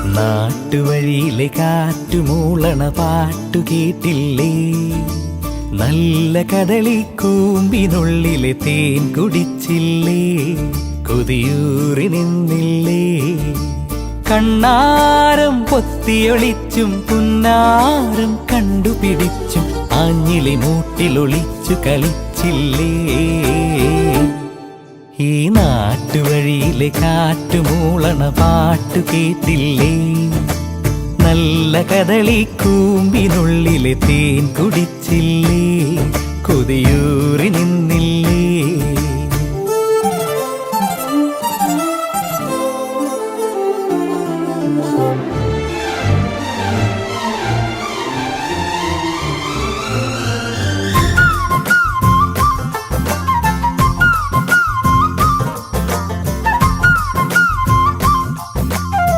നാട്ടുവഴിയിലെ കാറ്റുമൂളണ പാട്ടു കേട്ടില്ലേ? നല്ല കദളിക്കൂമ്പിനുള്ളിലെ തേൻ കുടിച്ചില്ലേ? കൊതിയൂറി നിന്നില്ലേ? കണ്ണാരം പൊത്തിയൊളിച്ചും പുന്നാരം കണ്ടുപിടിച്ചും ആഞ്ഞിലി മൂട്ടിലൊളിച്ചു കളിച്ചില്ലേ? ഈ നാട്ടുവഴിയിലെ കാറ്റുമൂളണ പാട്ടു കേട്ടില്ലേ? നല്ല കദളിക്കൂമ്പിനുള്ളിലെ തേൻ കുടിച്ചില്ലേ? കൊതിയൂറി നിന്നില്ലേ?